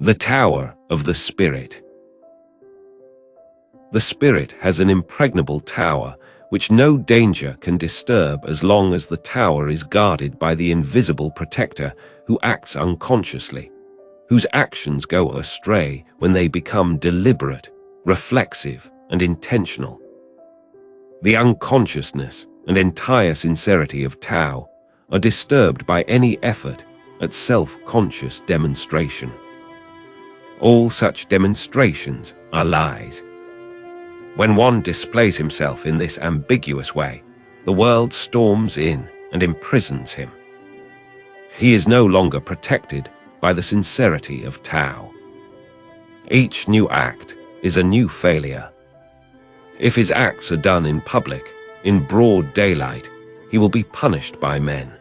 The Tower of the Spirit. The spirit has an impregnable tower which no danger can disturb as long as the tower is guarded by the invisible protector who acts unconsciously, whose actions go astray when they become deliberate, reflexive, and intentional. The unconsciousness and entire sincerity of Tao are disturbed by any effort at self-conscious demonstration. All such demonstrations are lies. When one displays himself in this ambiguous way, the world storms in and imprisons him. He is no longer protected by the sincerity of Tao. Each new act is a new failure. If his acts are done in public, in broad daylight, he will be punished by men.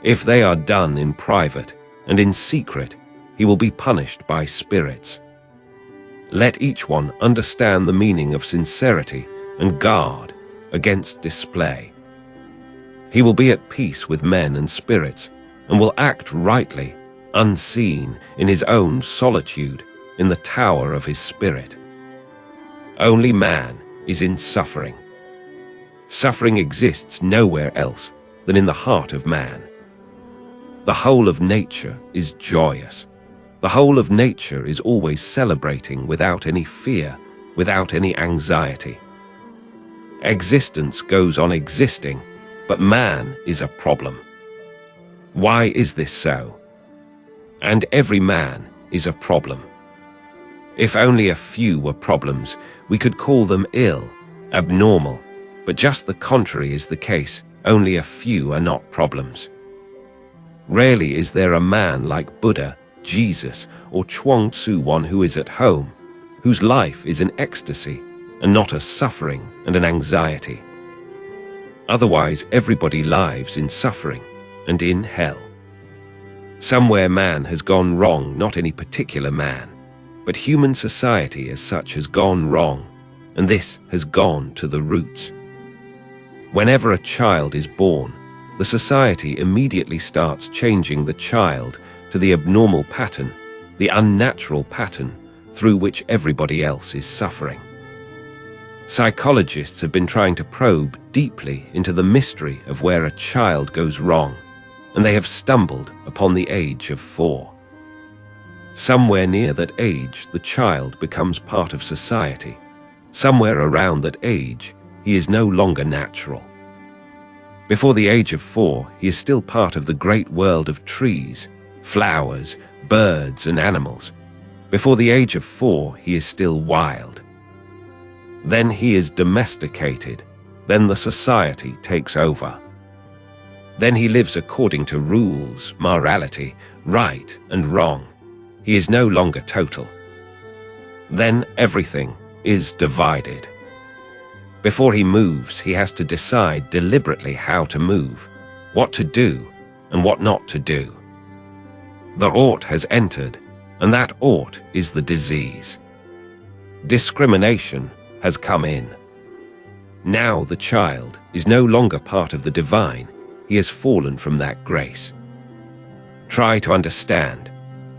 If they are done in private and in secret, he will be punished by spirits. Let each one understand the meaning of sincerity and guard against display. He will be at peace with men and spirits and will act rightly, unseen in his own solitude in the tower of his spirit. Only man is in suffering. Suffering exists nowhere else than in the heart of man. The whole of nature is joyous. The whole of nature is always celebrating without any fear, without any anxiety. Existence goes on existing, but man is a problem. Why is this so? And every man is a problem. If only a few were problems, we could call them ill, abnormal, but just the contrary is the case. Only a few are not problems. Rarely is there a man like Buddha, Jesus, or Zhuangzi, one who is at home, whose life is an ecstasy and not a suffering and an anxiety. Otherwise, everybody lives in suffering and in hell. Somewhere man has gone wrong, not any particular man, but human society as such has gone wrong, and this has gone to the roots. Whenever a child is born, the society immediately starts changing the child to the abnormal pattern, the unnatural pattern through which everybody else is suffering. Psychologists have been trying to probe deeply into the mystery of where a child goes wrong, and they have stumbled upon the age of 4. Somewhere near that age, the child becomes part of society. Somewhere around that age, he is no longer natural. Before the age of 4, he is still part of the great world of trees, flowers, birds, and animals. Before the age of 4, he is still wild. Then he is domesticated. Then the society takes over. Then he lives according to rules, morality, right and wrong. He is no longer total. Then everything is divided. Before he moves, he has to decide deliberately how to move, what to do, and what not to do. The ought has entered, and that ought is the disease. Discrimination has come in. Now the child is no longer part of the divine. He has fallen from that grace. Try to understand.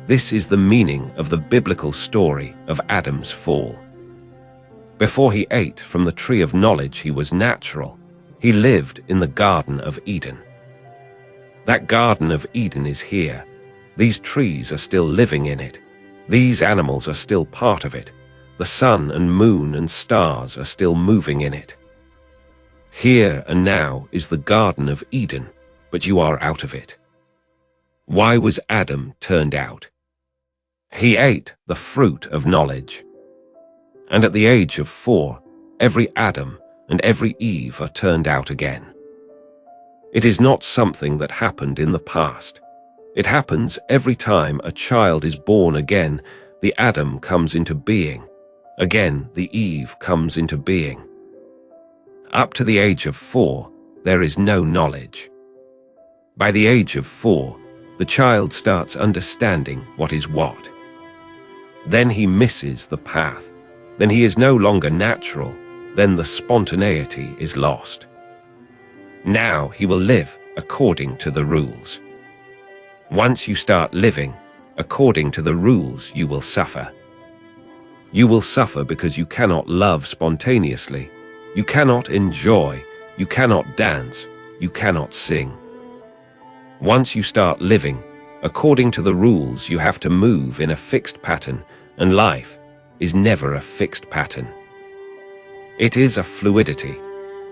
This is the meaning of the biblical story of Adam's fall. Before he ate from the tree of knowledge, he was natural. He lived in the Garden of Eden. That Garden of Eden is here. These trees are still living in it. These animals are still part of it. The sun and moon and stars are still moving in it. Here and now is the Garden of Eden, but you are out of it. Why was Adam turned out? He ate the fruit of knowledge. And at the age of 4, every Adam and every Eve are turned out again. It is not something that happened in the past. It happens every time a child is born again. The Adam comes into being. Again, the Eve comes into being. Up to the age of 4, there is no knowledge. By the age of 4, the child starts understanding what is what. Then he misses the path. Then he is no longer natural. Then the spontaneity is lost. Now he will live according to the rules. Once you start living, according to the rules you will suffer. You will suffer because you cannot love spontaneously, you cannot enjoy, you cannot dance, you cannot sing. Once you start living, according to the rules, you have to move in a fixed pattern, and life is never a fixed pattern. It is a fluidity.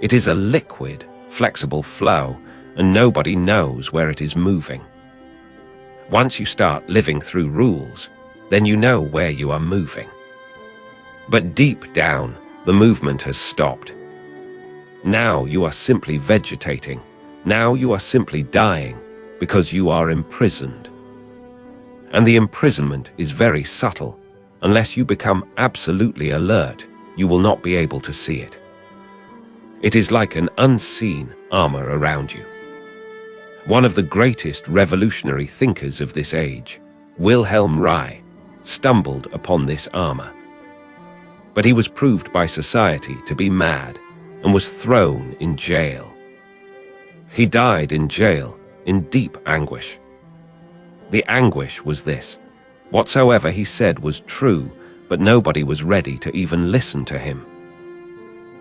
It is a liquid, flexible flow, and nobody knows where it is moving. Once you start living through rules, then you know where you are moving. But deep down, the movement has stopped. Now you are simply vegetating. Now you are simply dying because you are imprisoned. And the imprisonment is very subtle. Unless you become absolutely alert, you will not be able to see it. It is like an unseen armor around you. One of the greatest revolutionary thinkers of this age, Wilhelm Reich, stumbled upon this armor. But he was proved by society to be mad and was thrown in jail. He died in jail in deep anguish. The anguish was this: whatsoever he said was true, but nobody was ready to even listen to him.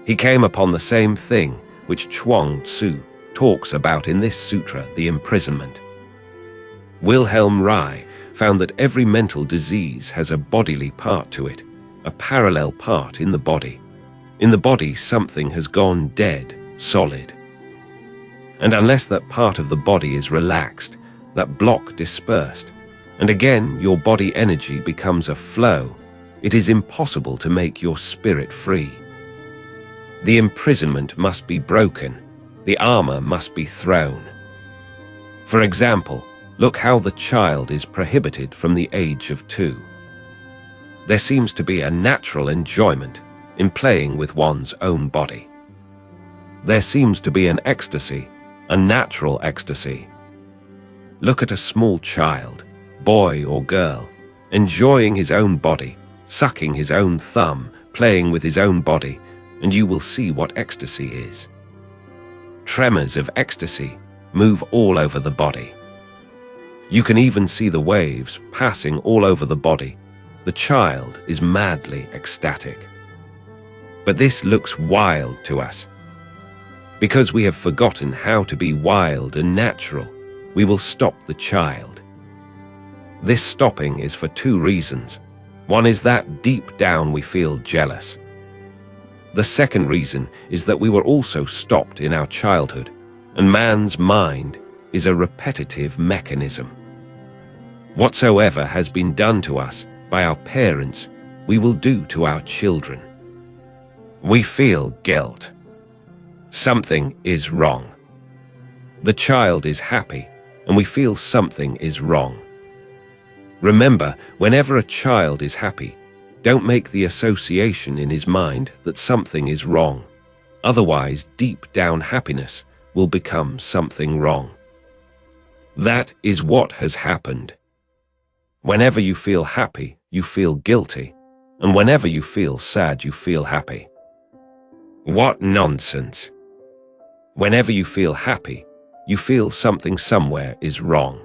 He came upon the same thing which Zhuangzi talks about in this sutra, the imprisonment. Wilhelm Reich found that every mental disease has a bodily part to it, a parallel part in the body. In the body, something has gone dead, solid. And unless that part of the body is relaxed, that block dispersed, and again your body energy becomes a flow, it is impossible to make your spirit free. The imprisonment must be broken. The armor must be thrown. For example, look how the child is prohibited from the age of 2. There seems to be a natural enjoyment in playing with one's own body. There seems to be an ecstasy, a natural ecstasy. Look at a small child, boy or girl, enjoying his own body, sucking his own thumb, playing with his own body, and you will see what ecstasy is. Tremors of ecstasy move all over the body. You can even see the waves passing all over the body. The child is madly ecstatic. But this looks wild to us. Because we have forgotten how to be wild and natural, we will stop the child. This stopping is for 2 reasons. One is that deep down we feel jealous. The second reason is that we were also stopped in our childhood, and man's mind is a repetitive mechanism. Whatsoever has been done to us by our parents, we will do to our children. We feel guilt. Something is wrong. The child is happy, and we feel something is wrong. Remember, whenever a child is happy, don't make the association in his mind that something is wrong. Otherwise, deep down happiness will become something wrong. That is what has happened. Whenever you feel happy, you feel guilty, and whenever you feel sad, you feel happy. What nonsense! Whenever you feel happy, you feel something somewhere is wrong.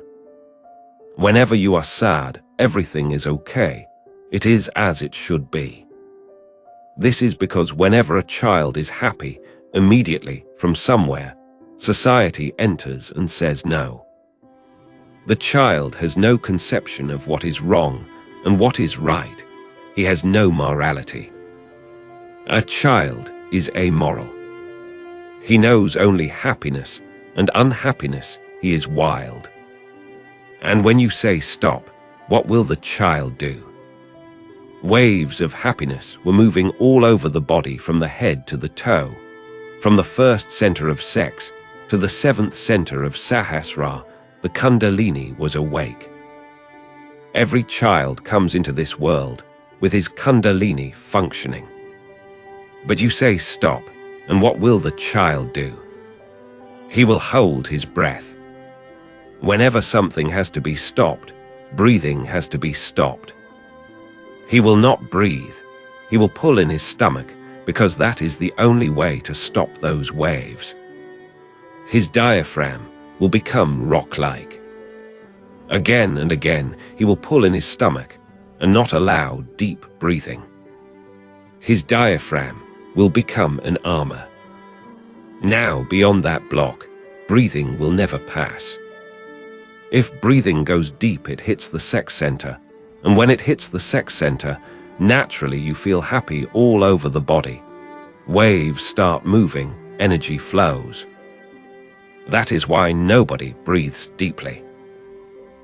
Whenever you are sad, everything is okay. It is as it should be. This is because whenever a child is happy, immediately, from somewhere, society enters and says no. The child has no conception of what is wrong and what is right. He has no morality. A child is amoral. He knows only happiness and unhappiness. He is wild. And when you say stop, what will the child do? Waves of happiness were moving all over the body from the head to the toe, from the first center of sex to the 7th center of Sahasrara. The Kundalini was awake. Every child comes into this world with his Kundalini functioning. But you say stop, and what will the child do? He will hold his breath. Whenever something has to be stopped, breathing has to be stopped. He will not breathe. He will pull in his stomach because that is the only way to stop those waves. His diaphragm will become rock-like. Again and again, he will pull in his stomach and not allow deep breathing. His diaphragm will become an armor. Now, beyond that block, breathing will never pass. If breathing goes deep, it hits the sex center, and when it hits the sex center, naturally you feel happy all over the body. Waves start moving, energy flows. That is why nobody breathes deeply.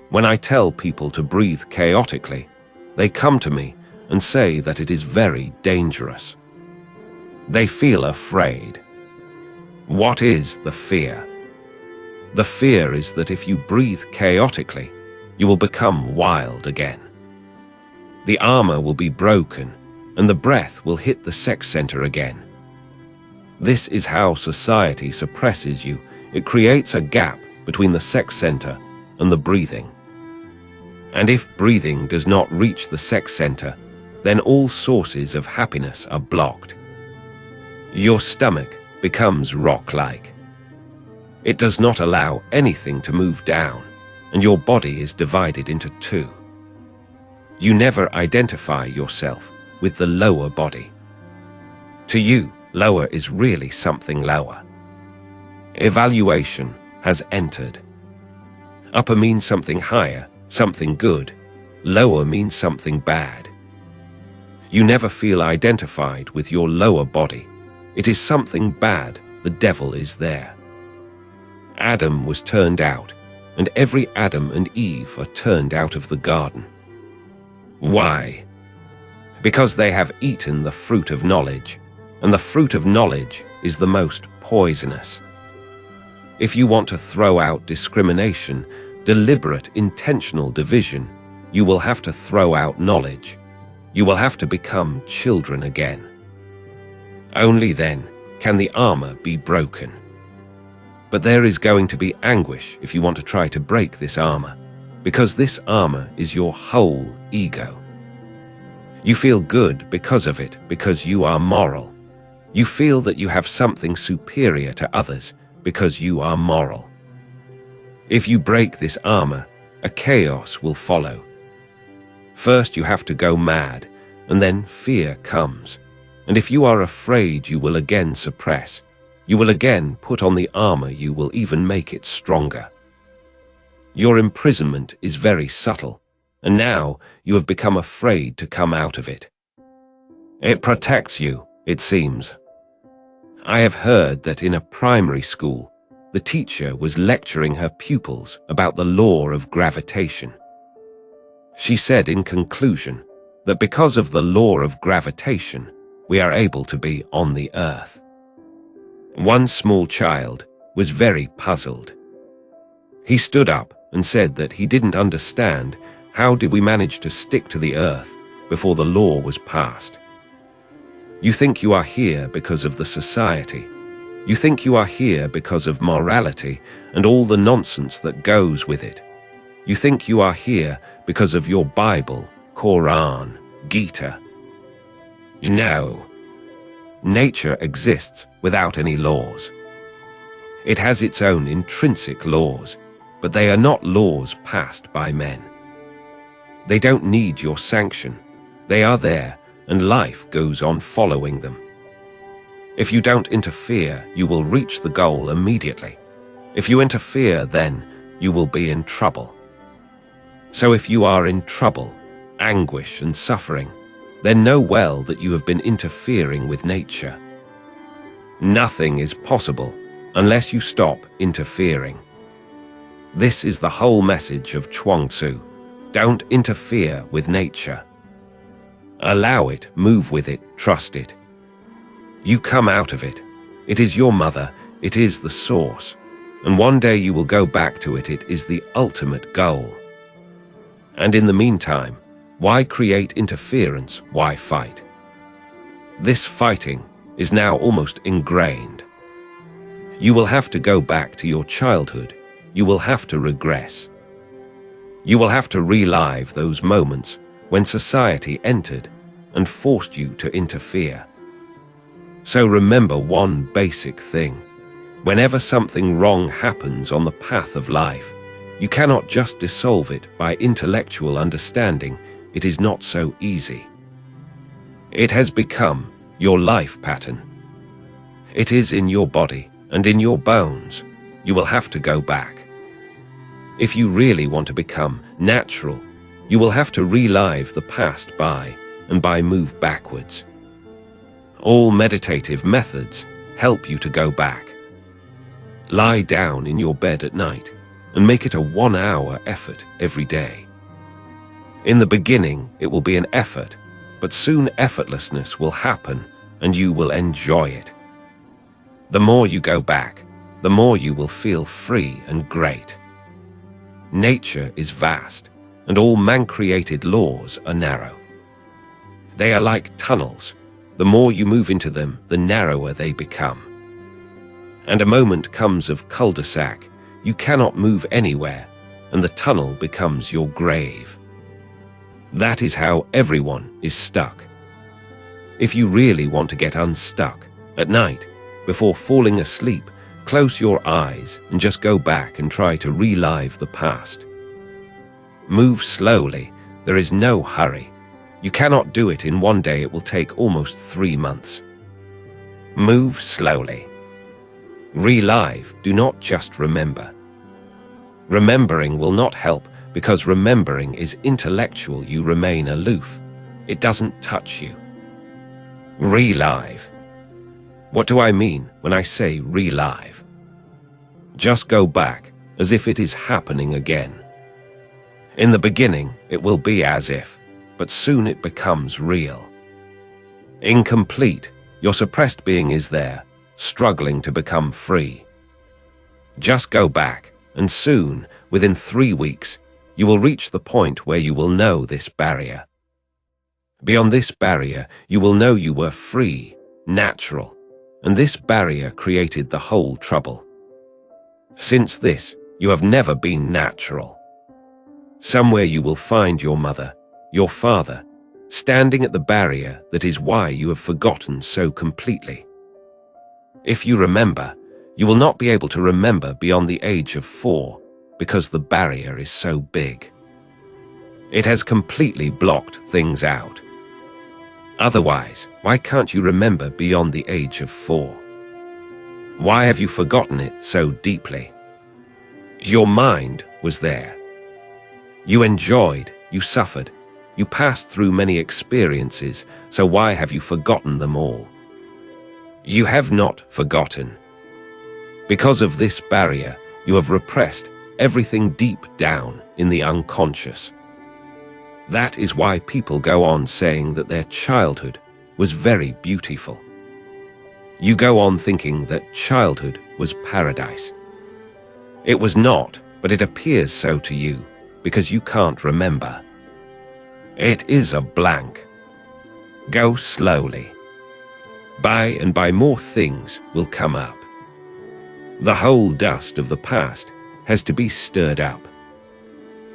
When I tell people to breathe chaotically, they come to me and say that it is very dangerous. They feel afraid. What is the fear? The fear is that if you breathe chaotically, you will become wild again. The armor will be broken, and the breath will hit the sex center again. This is how society suppresses you. It creates a gap between the sex center and the breathing. And if breathing does not reach the sex center, then all sources of happiness are blocked. Your stomach becomes rock-like. It does not allow anything to move down, and your body is divided into two. You never identify yourself with the lower body. To you, lower is really something lower. Evaluation has entered. Upper means something higher, something good. Lower means something bad. You never feel identified with your lower body. It is something bad. The devil is there. Adam was turned out, and every Adam and Eve are turned out of the garden. Why? Because they have eaten the fruit of knowledge, and the fruit of knowledge is the most poisonous. If you want to throw out discrimination, deliberate, intentional division, you will have to throw out knowledge. You will have to become children again. Only then can the armor be broken. But there is going to be anguish if you want to try to break this armor, because this armor is your whole ego. You feel good because of it, because you are moral. You feel that you have something superior to others because you are moral. If you break this armor, a chaos will follow. First you have to go mad, and then fear comes. And if you are afraid, you will again suppress. You will again put on the armor, you will even make it stronger. Your imprisonment is very subtle, and now you have become afraid to come out of it. It protects you, it seems. I have heard that in a primary school, the teacher was lecturing her pupils about the law of gravitation. She said in conclusion that because of the law of gravitation, we are able to be on the earth. One small child was very puzzled. He stood up and said that he didn't understand how did we manage to stick to the earth before the law was passed. You think you are here because of the society. You think you are here because of morality and all the nonsense that goes with it. You think you are here because of your Bible, Quran, Gita. No. Nature exists without any laws. It has its own intrinsic laws, but they are not laws passed by men. They don't need your sanction. They are there, and life goes on following them. If you don't interfere, you will reach the goal immediately. If you interfere, then you will be in trouble. So if you are in trouble, anguish and suffering, then know well that you have been interfering with nature. Nothing is possible unless you stop interfering. This is the whole message of Zhuangzi. Don't interfere with nature. Allow it, move with it, trust it. You come out of it. It is your mother, it is the source. And one day you will go back to it. It is the ultimate goal. And in the meantime, why create interference? Why fight? This fighting is now almost ingrained. You will have to go back to your childhood. You will have to regress. You will have to relive those moments when society entered and forced you to interfere. So remember one basic thing. Whenever something wrong happens on the path of life, You cannot just dissolve it by intellectual understanding. It is not so easy. It has become your life pattern. It is in your body and in your bones. You will have to go back. If you really want to become natural, you will have to relive the past by move backwards. All meditative methods help you to go back. Lie down in your bed at night and make it a 1-hour effort every day. In the beginning, it will be an effort, but soon effortlessness will happen and you will enjoy it. The more you go back, the more you will feel free and great. Nature is vast, and all man-created laws are narrow. They are like tunnels. The more you move into them, the narrower they become. And a moment comes of cul-de-sac. You cannot move anywhere, and the tunnel becomes your grave. That is how everyone is stuck. If you really want to get unstuck, at night, before falling asleep, close your eyes and just go back and try to relive the past. Move slowly. There is no hurry. You cannot do it in one day. It will take almost 3 months. Move slowly. Relive. Do not just remember. Remembering will not help because remembering is intellectual. You remain aloof. It doesn't touch you. Relive. What do I mean when I say relive? Just go back as if it is happening again. In the beginning, it will be as if, but soon it becomes real. Incomplete, your suppressed being is there, struggling to become free. Just go back, and soon, within 3 weeks, you will reach the point where you will know this barrier. Beyond this barrier, you will know you were free, natural, and this barrier created the whole trouble. Since this, you have never been natural. Somewhere you will find your mother, your father, standing at the barrier. That is why you have forgotten so completely. If you remember, you will not be able to remember beyond the age of 4 because the barrier is so big. It has completely blocked things out. Otherwise, why can't you remember beyond the age of 4? Why have you forgotten it so deeply? Your mind was there. You enjoyed, you suffered, you passed through many experiences, so why have you forgotten them all? You have not forgotten. Because of this barrier, you have repressed everything deep down in the unconscious. That is why people go on saying that their childhood was very beautiful. You go on thinking that childhood was paradise. It was not, but it appears so to you because you can't remember. It is a blank. Go slowly. By and by more things will come up. The whole dust of the past has to be stirred up.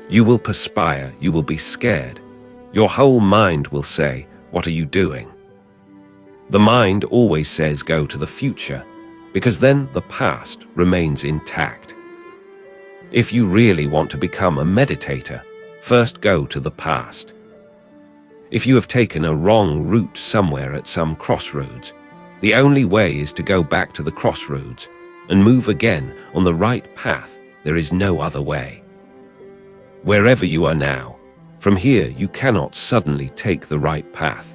You will perspire, you will be scared. Your whole mind will say, "What are you doing?" The mind always says go to the future, because then the past remains intact. If you really want to become a meditator, first go to the past. If you have taken a wrong route somewhere at some crossroads, the only way is to go back to the crossroads and move again on the right path. There is no other way. Wherever you are now, from here you cannot suddenly take the right path.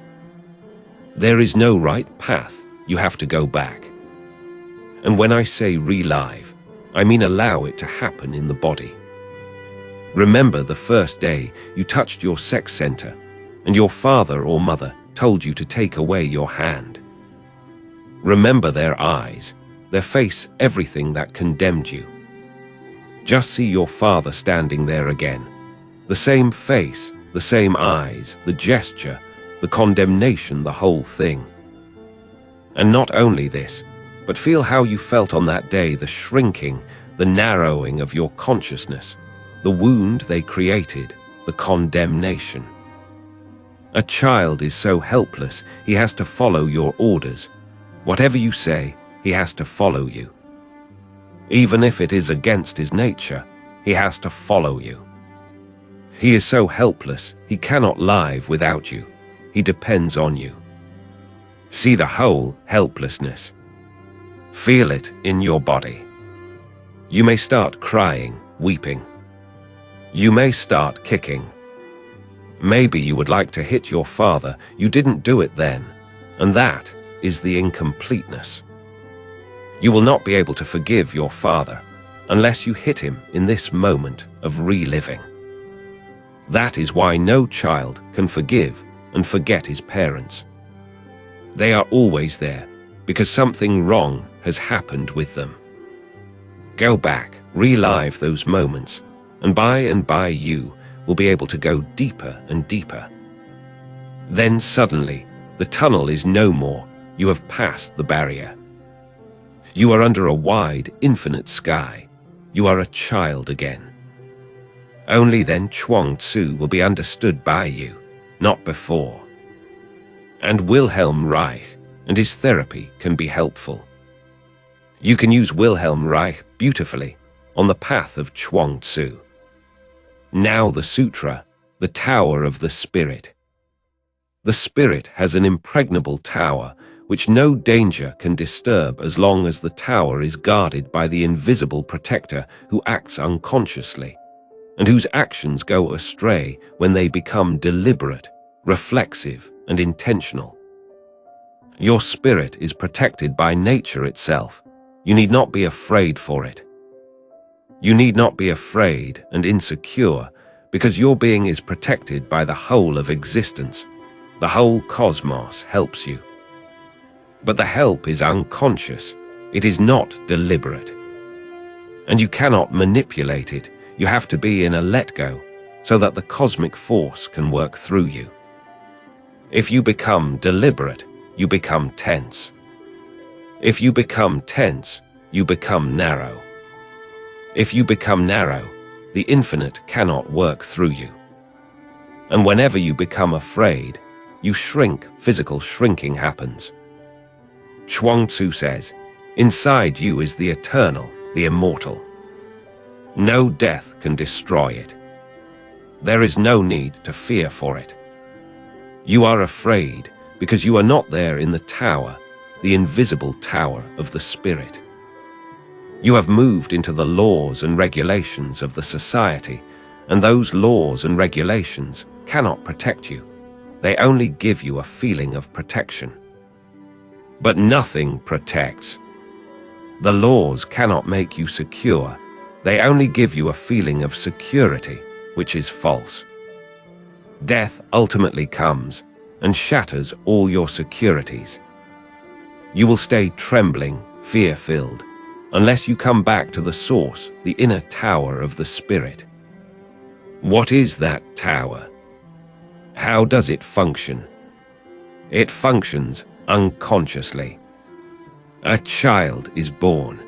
There is no right path, you have to go back. And when I say relive, I mean allow it to happen in the body. Remember the first day you touched your sex center and your father or mother told you to take away your hand. Remember their eyes, their face, everything that condemned you. Just see your father standing there again. The same face, the same eyes, the gesture, the condemnation, the whole thing. And not only this, but feel how you felt on that day, the shrinking, the narrowing of your consciousness, the wound they created, the condemnation. A child is so helpless, he has to follow your orders. Whatever you say, he has to follow you. Even if it is against his nature, He has to follow you. He is so helpless, he cannot live without you. He depends on you. See the whole helplessness. Feel it in your body. You may start crying, weeping. You may start kicking. Maybe you would like to hit your father, you didn't do it then, and that is the incompleteness. You will not be able to forgive your father unless you hit him in this moment of reliving. That is why no child can forgive and forget his parents. They are always there because something wrong has happened with them. Go back, relive those moments, and by you will be able to go deeper and deeper. Then suddenly, the tunnel is no more. You have passed the barrier. You are under a wide, infinite sky. You are a child again. Only then Zhuangzi will be understood by you, not before. And Wilhelm Reich and his therapy can be helpful. You can use Wilhelm Reich beautifully on the path of Zhuangzi. Now the sutra, the tower of the spirit. The spirit has an impregnable tower which no danger can disturb as long as the tower is guarded by the invisible protector who acts unconsciously, and whose actions go astray when they become deliberate, reflexive, and intentional. Your spirit is protected by nature itself. You need not be afraid for it. You need not be afraid and insecure because your being is protected by the whole of existence. The whole cosmos helps you. But the help is unconscious. It is not deliberate. And you cannot manipulate it. You have to be in a let-go so that the cosmic force can work through you. If you become deliberate, you become tense. If you become tense, you become narrow. If you become narrow, the infinite cannot work through you. And whenever you become afraid, you shrink. Physical shrinking happens. Zhuangzi says, inside you is the eternal, the immortal. No death can destroy it. There is no need to fear for it. You are afraid because you are not there in the tower, the invisible tower of the spirit. You have moved into the laws and regulations of the society, and those laws and regulations cannot protect you. They only give you a feeling of protection. But nothing protects. The laws cannot make you secure. They only give you a feeling of security, which is false. Death ultimately comes and shatters all your securities. You will stay trembling, fear-filled, unless you come back to the source, the inner tower of the spirit. What is that tower? How does it function? It functions unconsciously. A child is born.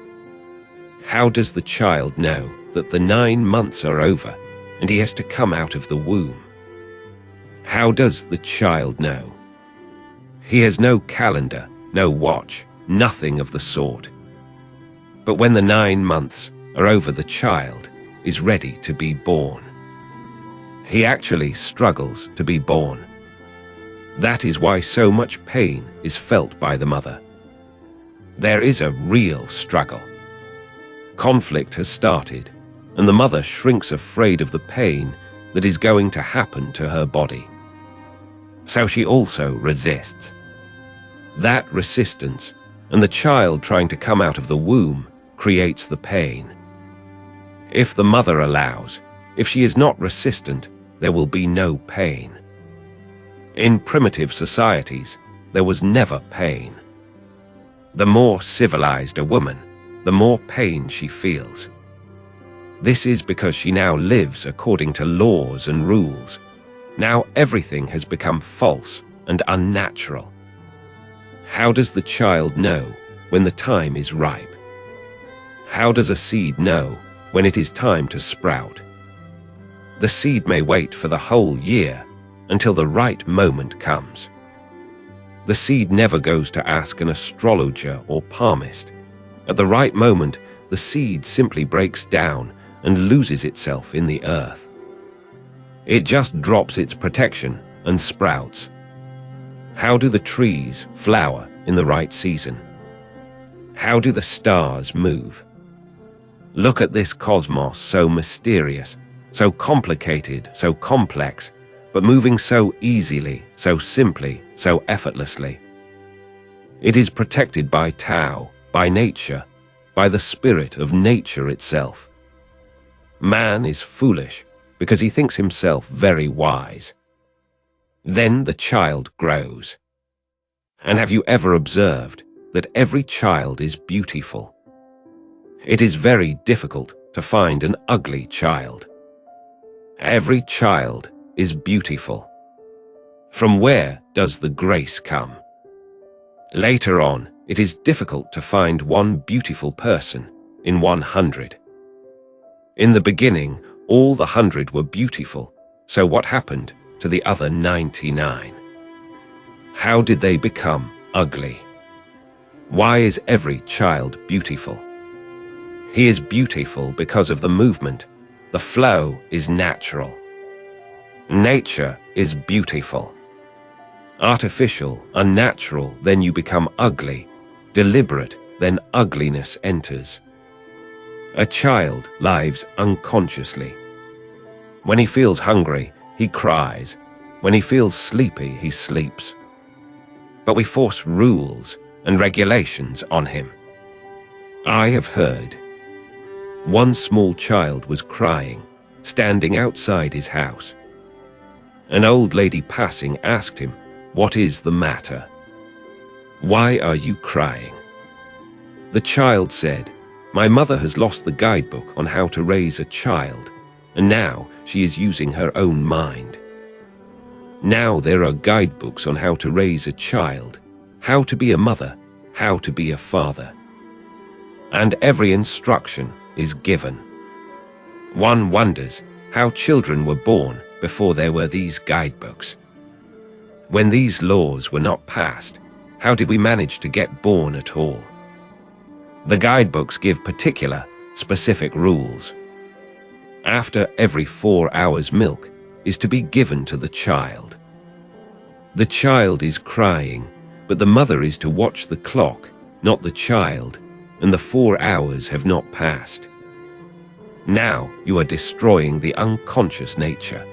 How does the child know that the 9 months are over and he has to come out of the womb? How does the child know? He has no calendar, no watch, nothing of the sort. But when the 9 months are over, the child is ready to be born. He actually struggles to be born. That is why so much pain is felt by the mother. There is a real struggle. Conflict has started, and the mother shrinks afraid of the pain that is going to happen to her body. So she also resists. That resistance, and the child trying to come out of the womb, creates the pain. If the mother allows, if she is not resistant, there will be no pain. In primitive societies, there was never pain. The more civilized a woman, the more pain she feels. This is because she now lives according to laws and rules. Now everything has become false and unnatural. How does the child know when the time is ripe? How does a seed know when it is time to sprout? The seed may wait for the whole year until the right moment comes. The seed never goes to ask an astrologer or palmist. At the right moment, the seed simply breaks down and loses itself in the earth. It just drops its protection and sprouts. How do the trees flower in the right season? How do the stars move? Look at this cosmos, so mysterious, so complicated, so complex, but moving so easily, so simply, so effortlessly. It is protected by Tao, by nature, by the spirit of nature itself. Man is foolish because he thinks himself very wise. Then the child grows. And have you ever observed that every child is beautiful? It is very difficult to find an ugly child. Every child is beautiful. From where does the grace come? Later on, it is difficult to find one beautiful person in 100. In the beginning, all the 100 were beautiful, so what happened to the other 99? How did they become ugly? Why is every child beautiful? He is beautiful because of the movement. The flow is natural. Nature is beautiful. Artificial, unnatural, then you become ugly. Deliberate, then ugliness enters. A child lives unconsciously. When he feels hungry, he cries. When he feels sleepy, he sleeps. But we force rules and regulations on him. I have heard. One small child was crying, standing outside his house. An old lady passing asked him, "What is the matter? Why are you crying?" The child said, "My mother has lost the guidebook on how to raise a child, and now she is using her own mind. Now there are guidebooks on how to raise a child, how to be a mother, how to be a father. And every instruction is given. One wonders how children were born before there were these guidebooks. When these laws were not passed, how did we manage to get born at all? The guidebooks give particular, specific rules. After every 4 hours, milk is to be given to the child. The child is crying, but the mother is to watch the clock, not the child, and the 4 hours have not passed. Now you are destroying the unconscious nature.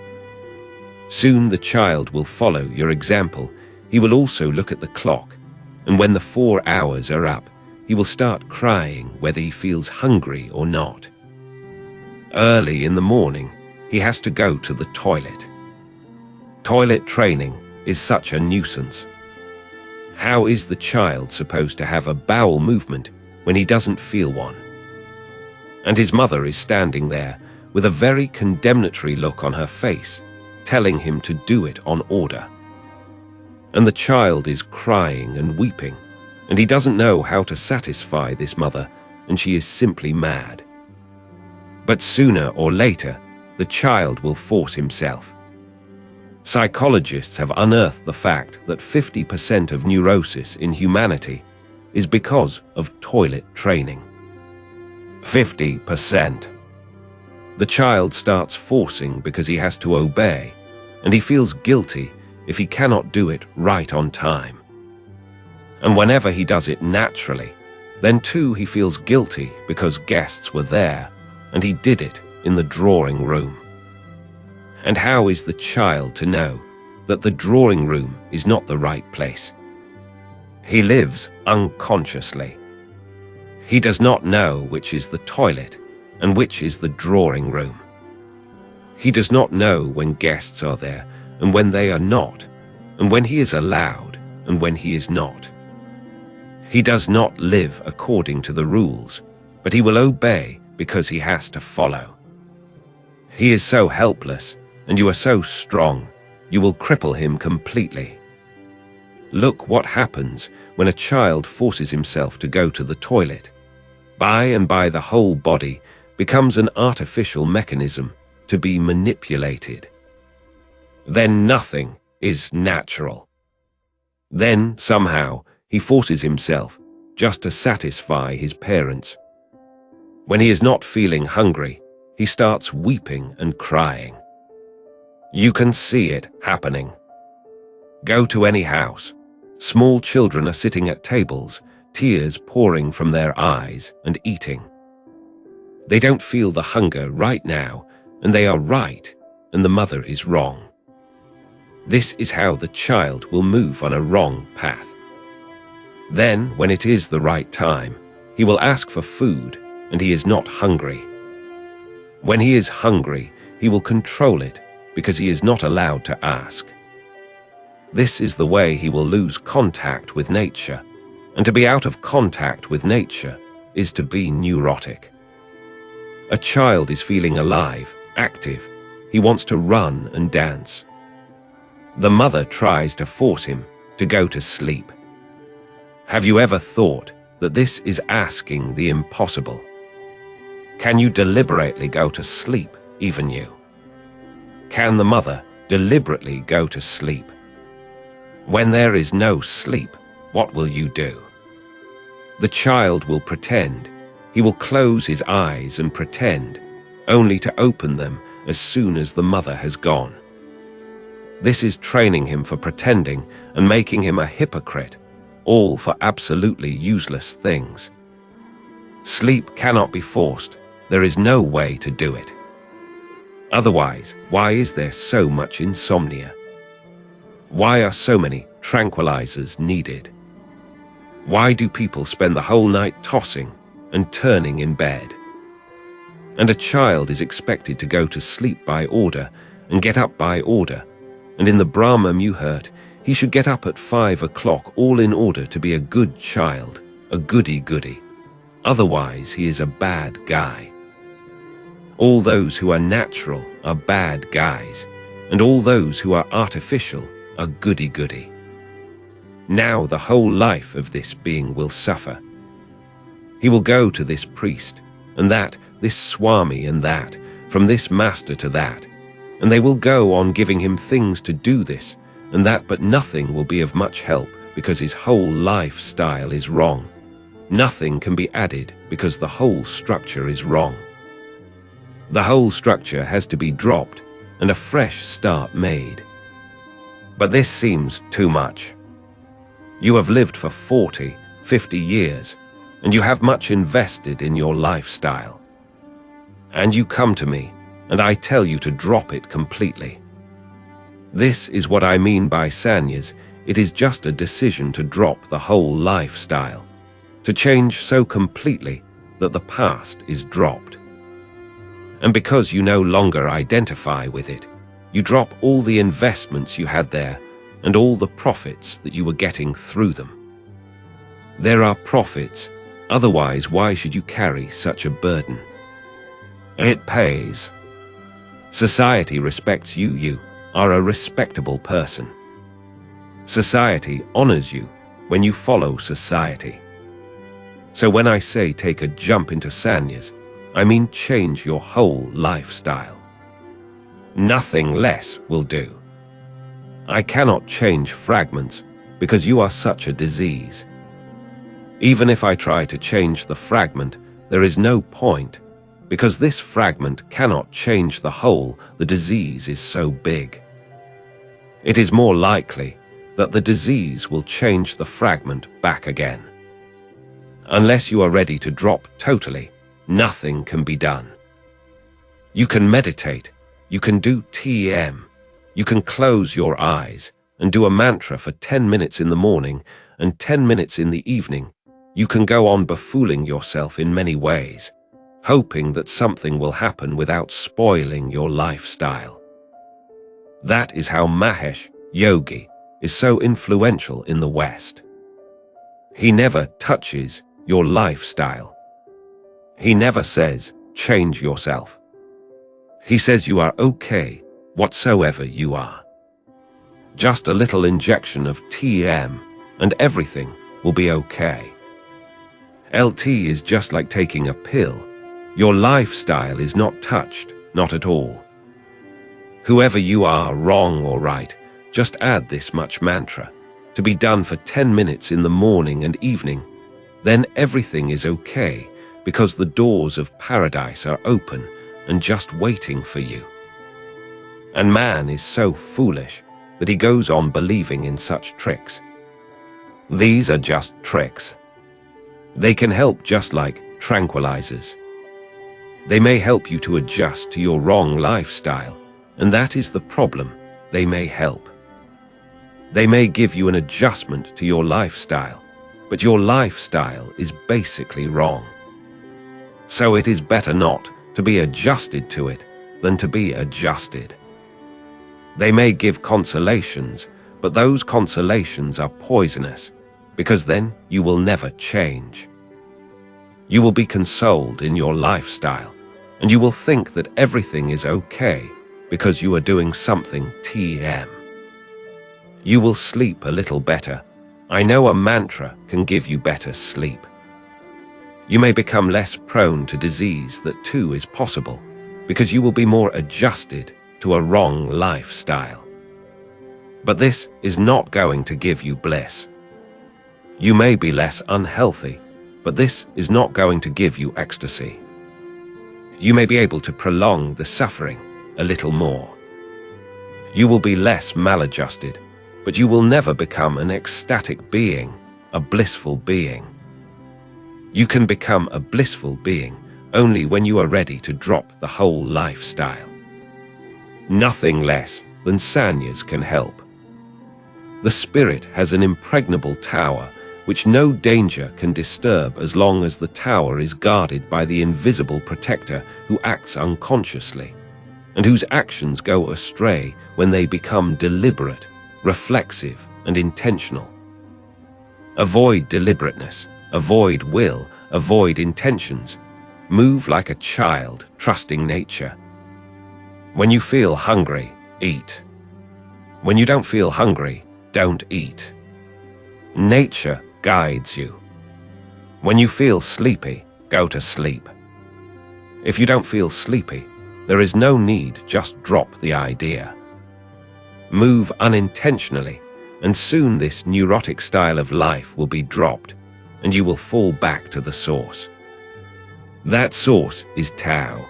Soon the child will follow your example. He will also look at the clock, and when the 4 hours are up, he will start crying whether he feels hungry or not. Early in the morning, he has to go to the toilet. Toilet training is such a nuisance. How is the child supposed to have a bowel movement when he doesn't feel one? And his mother is standing there with a very condemnatory look on her face, telling him to do it on order. And the child is crying and weeping, and he doesn't know how to satisfy this mother, and she is simply mad. But sooner or later, the child will force himself. Psychologists have unearthed the fact that 50% of neurosis in humanity is because of toilet training. 50%. The child starts forcing because he has to obey, and he feels guilty if he cannot do it right on time. And whenever he does it naturally, then too he feels guilty because guests were there, and he did it in the drawing room. And how is the child to know that the drawing room is not the right place? He lives unconsciously. He does not know which is the toilet and which is the drawing room. He does not know when guests are there and when they are not, and when he is allowed and when he is not. He does not live according to the rules, but he will obey because he has to follow. He is so helpless, and you are so strong, you will cripple him completely. Look what happens when a child forces himself to go to the toilet. By and by the whole body becomes an artificial mechanism to be manipulated. Then nothing is natural. Then, somehow, he forces himself just to satisfy his parents. When he is not feeling hungry, he starts weeping and crying. You can see it happening. Go to any house. Small children are sitting at tables, tears pouring from their eyes, and eating. They don't feel the hunger right now, and they are right, and the mother is wrong. This is how the child will move on a wrong path. Then, when it is the right time, he will ask for food, and he is not hungry. When he is hungry, he will control it because he is not allowed to ask. This is the way he will lose contact with nature, and to be out of contact with nature is to be neurotic. A child is feeling alive, active. He wants to run and dance. The mother tries to force him to go to sleep. Have you ever thought that this is asking the impossible? Can you deliberately go to sleep, even you? Can the mother deliberately go to sleep? When there is no sleep, what will you do? The child will pretend. He will close his eyes and pretend, only to open them as soon as the mother has gone. This is training him for pretending and making him a hypocrite, all for absolutely useless things. Sleep cannot be forced. There is no way to do it. Otherwise, why is there so much insomnia? Why are so many tranquilizers needed? Why do people spend the whole night tossing and turning in bed? And a child is expected to go to sleep by order and get up by order, and in the Brahma Muhurt, he should get up at 5 o'clock, all in order to be a good child, a goody-goody. Otherwise, he is a bad guy. All those who are natural are bad guys, and all those who are artificial are goody-goody. Now the whole life of this being will suffer. He will go to this priest, and that, this Swami and that, from this master to that, and they will go on giving him things to do this and that, but nothing will be of much help because his whole lifestyle is wrong. Nothing can be added because the whole structure is wrong. The whole structure has to be dropped and a fresh start made. But this seems too much. You have lived for 40, 50 years, and you have much invested in your lifestyle. And you come to me, and I tell you to drop it completely. This is what I mean by sannyas. It is just a decision to drop the whole lifestyle, to change so completely that the past is dropped. And because you no longer identify with it, you drop all the investments you had there and all the profits that you were getting through them. There are profits, otherwise why should you carry such a burden? It pays. Society respects you. You are a respectable person. Society honors you when you follow society. So when I say take a jump into sannyas, I mean change your whole lifestyle. Nothing less will do. I cannot change fragments because you are such a disease. Even if I try to change the fragment, there is no point, because this fragment cannot change the whole. The disease is so big. It is more likely that the disease will change the fragment back again. Unless you are ready to drop totally, nothing can be done. You can meditate, you can do TM, you can close your eyes and do a mantra for 10 minutes in the morning and 10 minutes in the evening. You can go on befooling yourself in many ways, hoping that something will happen without spoiling your lifestyle. That is how Mahesh Yogi is so influential in the West. He never touches your lifestyle. He never says, change yourself. He says you are okay, whatsoever you are. Just a little injection of TM and everything will be okay. LT is just like taking a pill. Your lifestyle is not touched, not at all. Whoever you are, wrong or right, just add this much mantra, to be done for 10 minutes in the morning and evening. Then everything is okay, because the doors of paradise are open and just waiting for you. And man is so foolish that he goes on believing in such tricks. These are just tricks. They can help just like tranquilizers. They may help you to adjust to your wrong lifestyle, and that is the problem. They may help. They may give you an adjustment to your lifestyle, but your lifestyle is basically wrong. So it is better not to be adjusted to it than to be adjusted. They may give consolations, but those consolations are poisonous, because then you will never change. You will be consoled in your lifestyle, and you will think that everything is okay because you are doing something TM. You will sleep a little better. I know a mantra can give you better sleep. You may become less prone to disease. That too is possible, because you will be more adjusted to a wrong lifestyle. But this is not going to give you bliss. You may be less unhealthy, but this is not going to give you ecstasy. You may be able to prolong the suffering a little more. You will be less maladjusted, but you will never become an ecstatic being, a blissful being. You can become a blissful being only when you are ready to drop the whole lifestyle. Nothing less than sannyas can help. The spirit has an impregnable tower which no danger can disturb as long as the tower is guarded by the invisible protector who acts unconsciously, and whose actions go astray when they become deliberate, reflexive, and intentional. Avoid deliberateness, avoid will, avoid intentions. Move like a child, trusting nature. When you feel hungry, eat. When you don't feel hungry, don't eat. Nature guides you. When you feel sleepy, go to sleep. If you don't feel sleepy, there is no need, just drop the idea. Move unintentionally, and soon this neurotic style of life will be dropped, and you will fall back to the source. That source is Tao.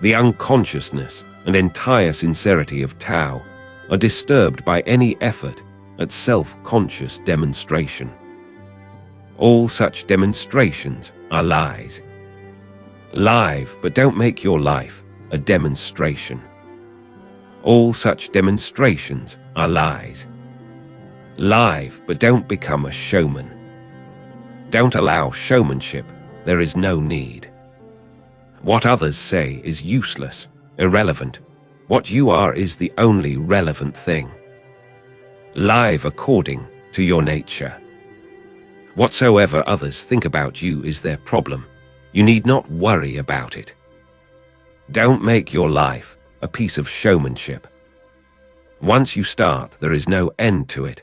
The unconsciousness and entire sincerity of Tao are disturbed by any effort at self-conscious demonstration. All such demonstrations are lies. Live, but don't make your life a demonstration. All such demonstrations are lies. Live, but don't become a showman. Don't allow showmanship. There is no need. What others say is useless, irrelevant. What you are is the only relevant thing. Live according to your nature. Whatsoever others think about you is their problem. You need not worry about it. Don't make your life a piece of showmanship. Once you start, there is no end to it.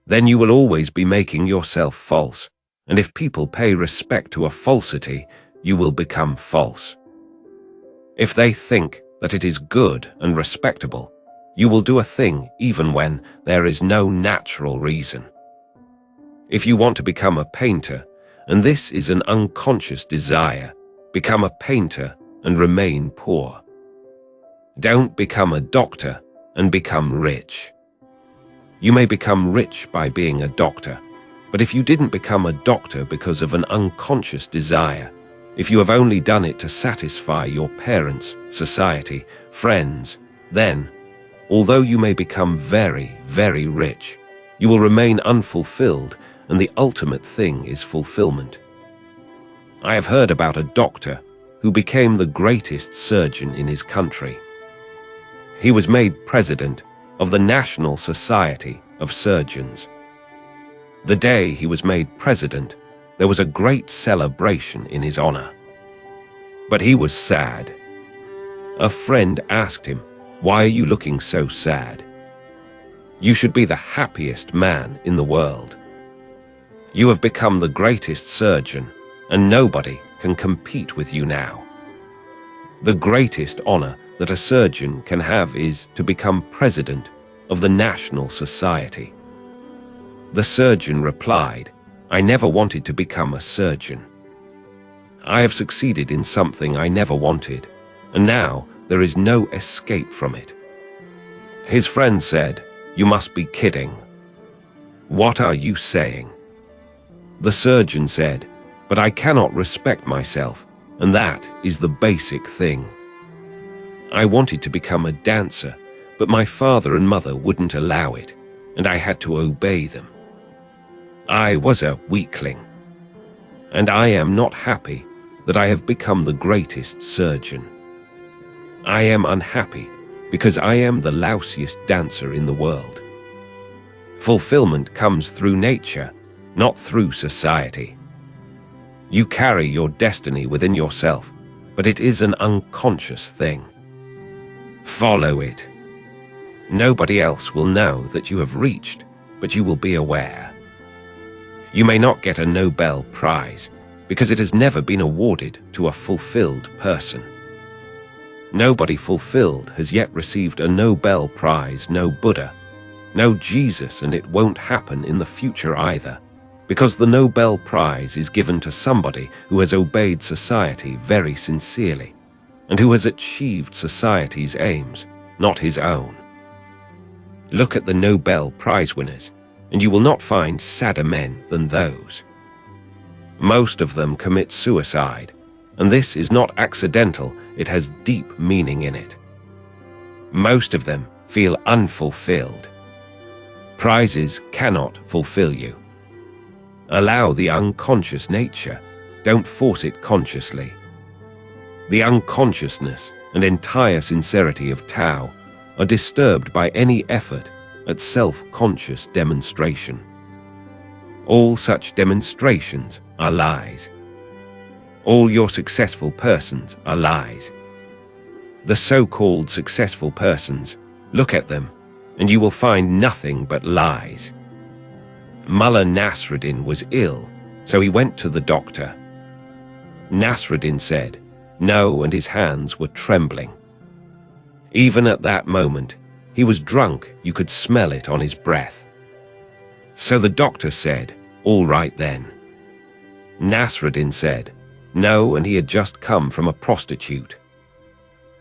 Then you will always be making yourself false, and if people pay respect to a falsity, you will become false. If they think that it is good and respectable, you will do a thing even when there is no natural reason. If you want to become a painter, and this is an unconscious desire, become a painter and remain poor. Don't become a doctor and become rich. You may become rich by being a doctor, but if you didn't become a doctor because of an unconscious desire, if you have only done it to satisfy your parents, society, friends, then, although you may become very, very rich, you will remain unfulfilled, and the ultimate thing is fulfillment. I have heard about a doctor who became the greatest surgeon in his country. He was made president of the National Society of Surgeons. The day he was made president, there was a great celebration in his honor. But he was sad. A friend asked him, "Why are you looking so sad? You should be the happiest man in the world. You have become the greatest surgeon, and nobody can compete with you now." The greatest honor that a surgeon can have is to become president of the National Society. The surgeon replied, "I never wanted to become a surgeon. I have succeeded in something I never wanted, and now there is no escape from it. His friend said, "You must be kidding. What are you saying?" The surgeon said, "But I cannot respect myself, and that is the basic thing. I wanted to become a dancer, but my father and mother wouldn't allow it, and I had to obey them. I was a weakling, and I am not happy that I have become the greatest surgeon. I am unhappy because I am the lousiest dancer in the world. Fulfillment comes through nature, not through society. You carry your destiny within yourself, but it is an unconscious thing. Follow it. Nobody else will know that you have reached, but you will be aware. You may not get a Nobel Prize because it has never been awarded to a fulfilled person. Nobody fulfilled has yet received a Nobel Prize, no Buddha, no Jesus, and it won't happen in the future either, because the Nobel Prize is given to somebody who has obeyed society very sincerely, and who has achieved society's aims, not his own. Look at the Nobel Prize winners, and you will not find sadder men than those. Most of them commit suicide, and this is not accidental, it has deep meaning in it. Most of them feel unfulfilled. Prizes cannot fulfill you. Allow the unconscious nature, don't force it consciously. The unconsciousness and entire sincerity of Tao are disturbed by any effort at self-conscious demonstration. All such demonstrations are lies. All your successful persons are lies. The so-called successful persons, look at them, and you will find nothing but lies. Mullah Nasruddin was ill, so he went to the doctor. Nasruddin said, "No," and his hands were trembling. Even at that moment, he was drunk, you could smell it on his breath. So the doctor said, "All right then." Nasruddin said, "No," and he had just come from a prostitute.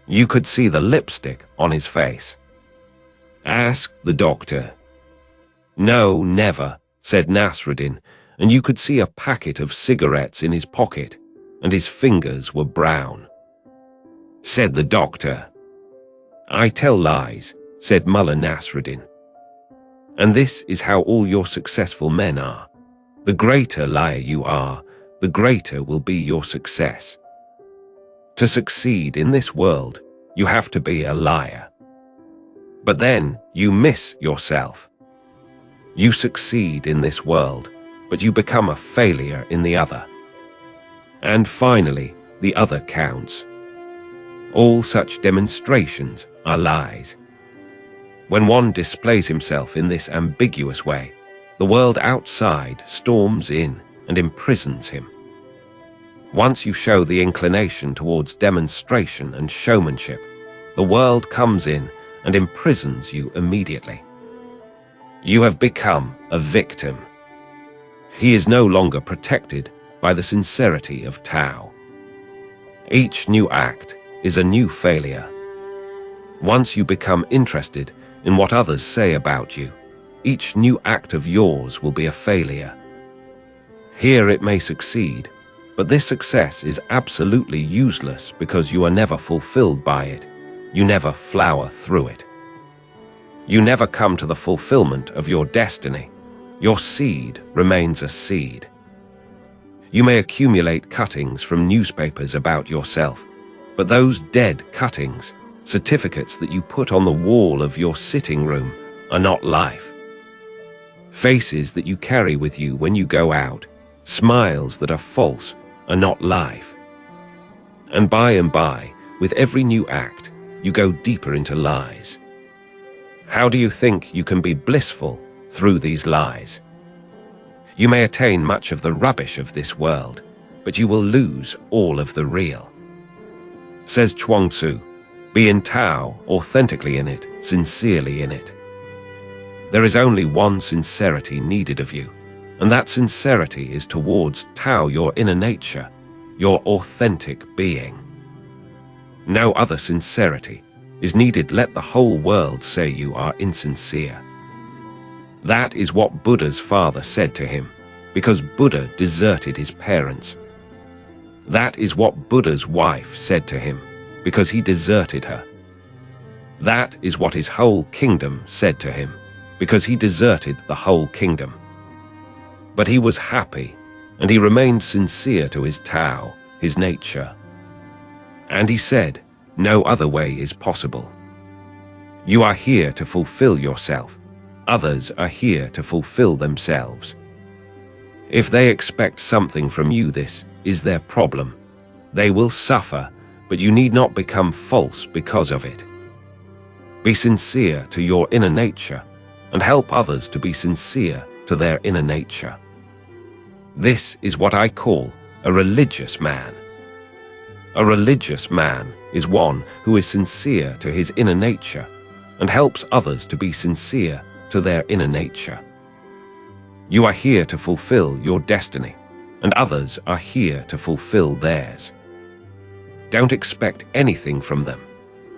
You could see the lipstick on his face. Ask the doctor. "No, never," said Nasruddin, and you could see a packet of cigarettes in his pocket, and his fingers were brown. Said the doctor. "I tell lies," said Mullah Nasruddin. And this is how all your successful men are. The greater liar you are, the greater will be your success. To succeed in this world, you have to be a liar. But then you miss yourself. You succeed in this world, but you become a failure in the other. And finally, the other counts. All such demonstrations are lies. When one displays himself in this ambiguous way, the world outside storms in and imprisons him. Once you show the inclination towards demonstration and showmanship, the world comes in and imprisons you immediately. You have become a victim. He is no longer protected by the sincerity of Tao. Each new act is a new failure. Once you become interested in what others say about you, each new act of yours will be a failure. Here it may succeed, but this success is absolutely useless because you are never fulfilled by it. You never flower through it. You never come to the fulfillment of your destiny. Your seed remains a seed. You may accumulate cuttings from newspapers about yourself, but those dead cuttings, certificates that you put on the wall of your sitting room, are not life. Faces that you carry with you when you go out, smiles that are false, are not life. And by, with every new act, you go deeper into lies. How do you think you can be blissful through these lies? You may attain much of the rubbish of this world, but you will lose all of the real. Says Zhuangzi, be in Tao, authentically in it, sincerely in it. There is only one sincerity needed of you, and that sincerity is towards Tao, your inner nature, your authentic being. No other sincerity is needed. Let the whole world say you are insincere. That is what Buddha's father said to him, because Buddha deserted his parents. That is what Buddha's wife said to him, because he deserted her. That is what his whole kingdom said to him, because he deserted the whole kingdom. But he was happy, and he remained sincere to his Tao, his nature. And he said, no other way is possible. You are here to fulfill yourself. Others are here to fulfill themselves. If they expect something from you, this is their problem. They will suffer, but you need not become false because of it. Be sincere to your inner nature and help others to be sincere to their inner nature. This is what I call a religious man. A religious man is one who is sincere to his inner nature and helps others to be sincere to their inner nature. You are here to fulfill your destiny, and others are here to fulfill theirs. Don't expect anything from them.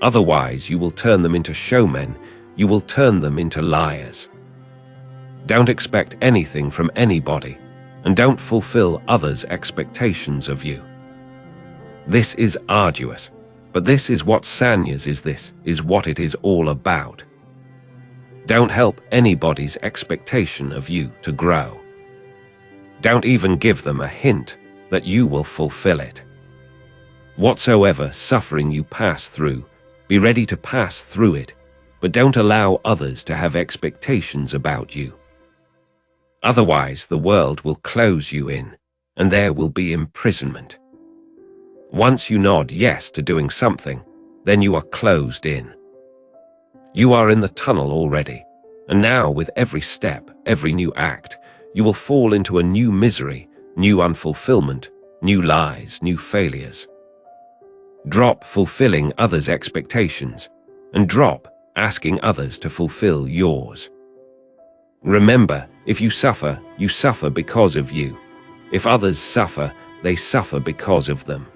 Otherwise, you will turn them into showmen, you will turn them into liars. Don't expect anything from anybody, and don't fulfill others' expectations of you. This is arduous, but this is what sannyas is. This is what it is all about. Don't help anybody's expectation of you to grow. Don't even give them a hint that you will fulfill it. Whatsoever suffering you pass through, be ready to pass through it, but don't allow others to have expectations about you. Otherwise, the world will close you in, and there will be imprisonment. Once you nod yes to doing something, then you are closed in. You are in the tunnel already, and now with every step, every new act, you will fall into a new misery, new unfulfillment, new lies, new failures. Drop fulfilling others' expectations, and drop asking others to fulfill yours. Remember, if you suffer because of you. If others suffer, they suffer because of them.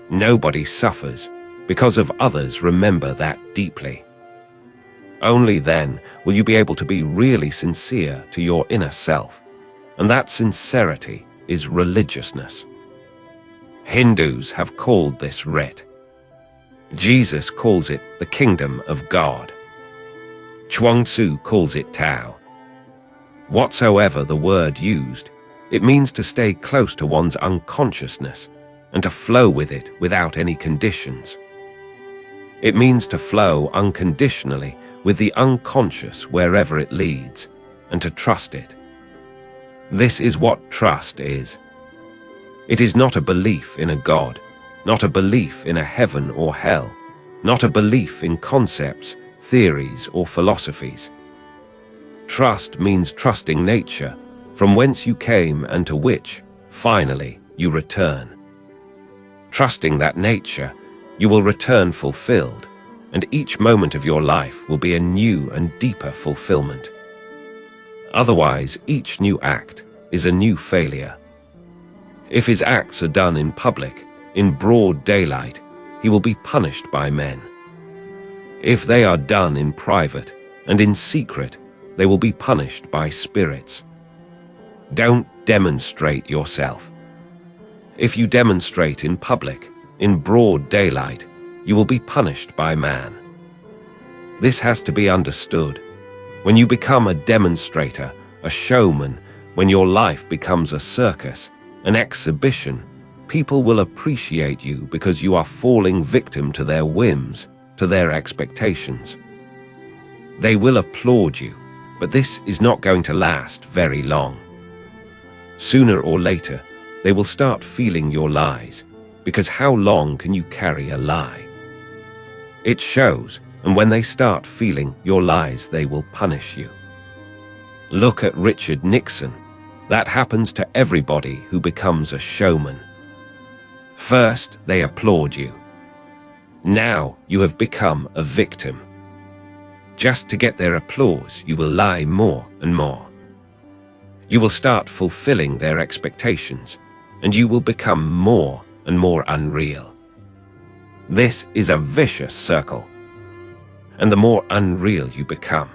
Nobody suffers because of others. Remember that deeply. Only then will you be able to be really sincere to your inner self, and that sincerity is religiousness. Hindus have called this writ. Jesus calls it the kingdom of God. Zhuangzi calls it Tao. Whatsoever the word used, it means to stay close to one's unconsciousness and to flow with it without any conditions. It means to flow unconditionally with the unconscious wherever it leads, and to trust it. This is what trust is. It is not a belief in a God, not a belief in a heaven or hell, not a belief in concepts, theories, or philosophies. Trust means trusting nature, from whence you came and to which, finally, you return. Trusting that nature, you will return fulfilled, and each moment of your life will be a new and deeper fulfillment. Otherwise, each new act is a new failure. If his acts are done in public, in broad daylight, he will be punished by men. If they are done in private and in secret, they will be punished by spirits. Don't demonstrate yourself. If you demonstrate in public, in broad daylight, you will be punished by man. This has to be understood. When you become a demonstrator, a showman, when your life becomes a circus, an exhibition, people will appreciate you because you are falling victim to their whims, to their expectations. They will applaud you, but this is not going to last very long. Sooner or later, they will start feeling your lies, because how long can you carry a lie? It shows, and when they start feeling your lies, they will punish you. Look at Richard Nixon. That happens to everybody who becomes a showman. First, they applaud you. Now you have become a victim. Just to get their applause, you will lie more and more. You will start fulfilling their expectations, and you will become more and more unreal. This is a vicious circle. And the more unreal you become,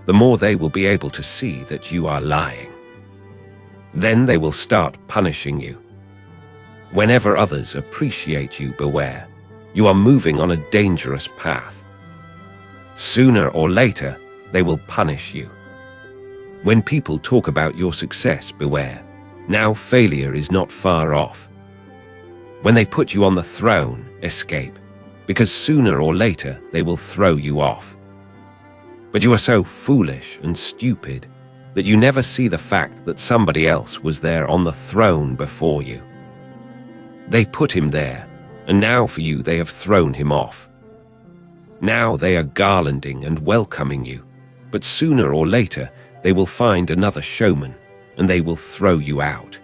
the more they will be able to see that you are lying. Then they will start punishing you. Whenever others appreciate you, beware. You are moving on a dangerous path. Sooner or later, they will punish you. When people talk about your success, beware. Now failure is not far off. When they put you on the throne, escape, because sooner or later they will throw you off. But you are so foolish and stupid that you never see the fact that somebody else was there on the throne before you. They put him there, and now for you they have thrown him off. Now they are garlanding and welcoming you, but sooner or later they will find another showman, and they will throw you out.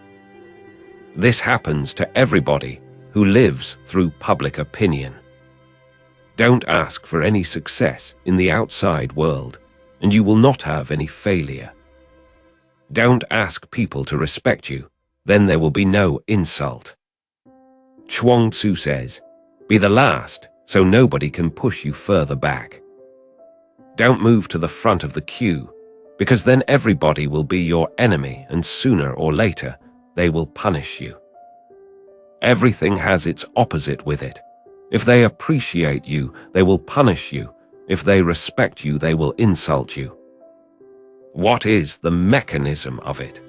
This happens to everybody who lives through public opinion. Don't ask for any success in the outside world, and you will not have any failure. Don't ask people to respect you, then there will be no insult. Zhuangzi says, be the last so nobody can push you further back. Don't move to the front of the queue, because then everybody will be your enemy and sooner or later they will punish you. Everything has its opposite with it. If they appreciate you, they will punish you. If they respect you, they will insult you. What is the mechanism of it?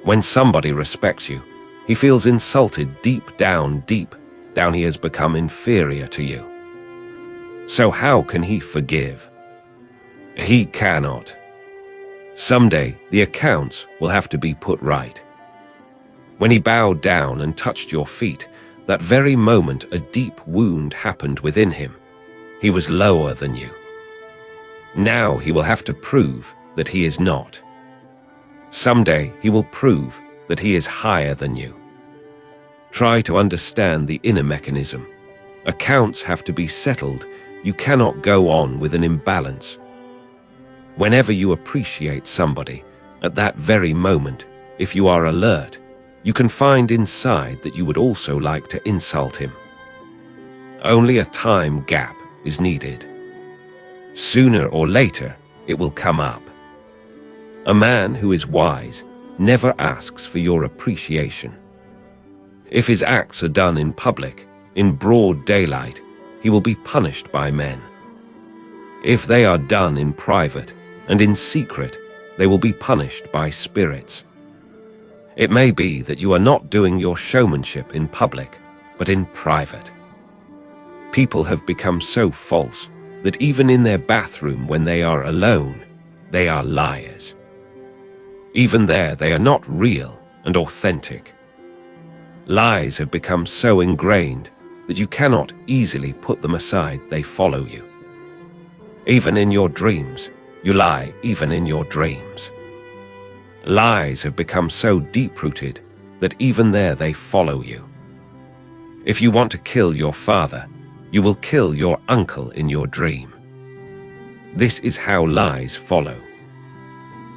When somebody respects you, he feels insulted deep down he has become inferior to you. So how can he forgive? He cannot. Someday the accounts will have to be put right. When he bowed down and touched your feet, that very moment a deep wound happened within him. He was lower than you. Now he will have to prove that he is not. Someday he will prove that he is higher than you. Try to understand the inner mechanism. Accounts have to be settled. You cannot go on with an imbalance. Whenever you appreciate somebody, at that very moment, if you are alert, you can find inside that you would also like to insult him. Only a time gap is needed. Sooner or later, it will come up. A man who is wise never asks for your appreciation. If his acts are done in public, in broad daylight, he will be punished by men. If they are done in private and in secret, they will be punished by spirits. It may be that you are not doing your showmanship in public, but in private. People have become so false that even in their bathroom when they are alone, they are liars. Even there, they are not real and authentic. Lies have become so ingrained that you cannot easily put them aside. They follow you. Even in your dreams, you lie even in your dreams. Lies have become so deep-rooted that even there they follow you. If you want to kill your father, you will kill your uncle in your dream. This is how lies follow.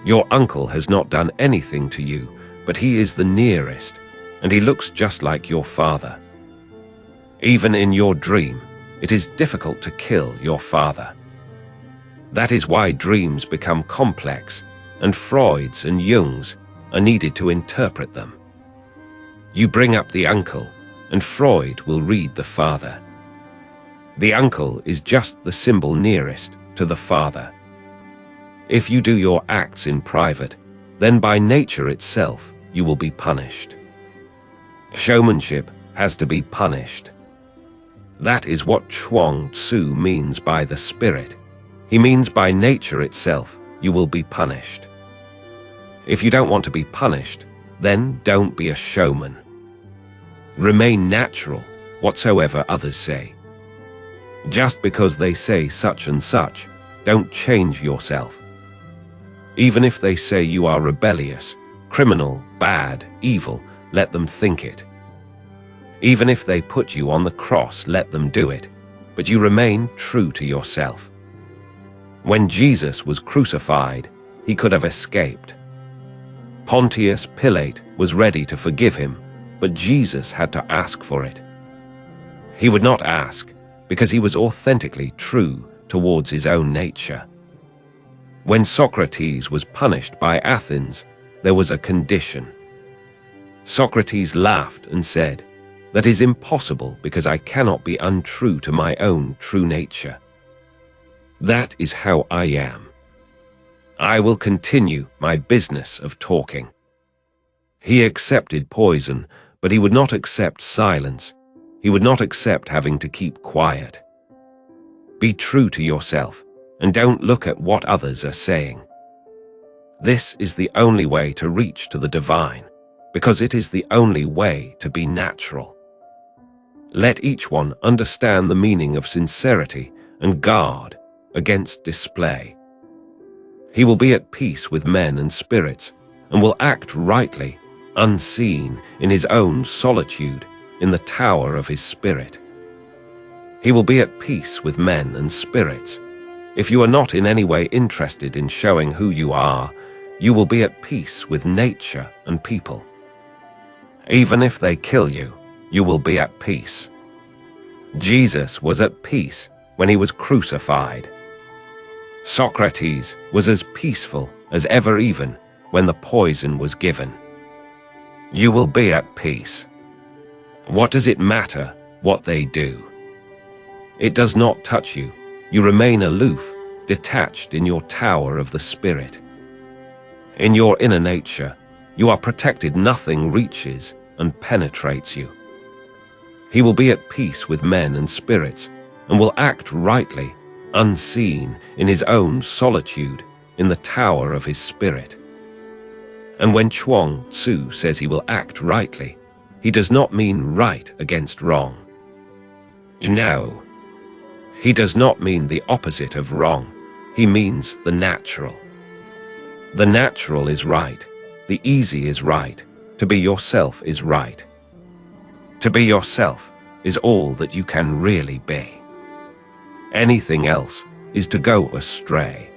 Your uncle has not done anything to you, but he is the nearest, and he looks just like your father. Even in your dream, it is difficult to kill your father. That is why dreams become complex, and Freud's and Jung's are needed to interpret them. You bring up the uncle, and Freud will read the father. The uncle is just the symbol nearest to the father. If you do your acts in private, then by nature itself you will be punished. Showmanship has to be punished. That is what Zhuangzi means by the spirit. He means by nature itself you will be punished. If you don't want to be punished, then don't be a showman. Remain natural, whatsoever others say. Just because they say such and such, don't change yourself. Even if they say you are rebellious, criminal, bad, evil, let them think it. Even if they put you on the cross, let them do it, but you remain true to yourself. When Jesus was crucified, he could have escaped. Pontius Pilate was ready to forgive him, but Jesus had to ask for it. He would not ask, because he was authentically true towards his own nature. When Socrates was punished by Athens, there was a condition. Socrates laughed and said, "That is impossible because I cannot be untrue to my own true nature. That is how I am. I will continue my business of talking." He accepted poison, but he would not accept silence. He would not accept having to keep quiet. Be true to yourself and don't look at what others are saying. This is the only way to reach to the divine, because it is the only way to be natural. Let each one understand the meaning of sincerity and guard against display. He will be at peace with men and spirits and will act rightly, unseen in his own solitude in the tower of his spirit. He will be at peace with men and spirits. If you are not in any way interested in showing who you are, you will be at peace with nature and people. Even if they kill you, you will be at peace. Jesus was at peace when he was crucified. Socrates was as peaceful as ever, even when the poison was given. You will be at peace. What does it matter what they do? It does not touch you. You remain aloof, detached in your tower of the spirit. In your inner nature, you are protected. Nothing reaches and penetrates you. He will be at peace with men and spirits and will act rightly, unseen in his own solitude in the tower of his spirit. And when Zhuangzi says he will act rightly, he does not mean right against wrong. No. He does not mean the opposite of wrong. He means the natural. The natural is right. The easy is right. To be yourself is right. To be yourself is all that you can really be. Anything else is to go astray.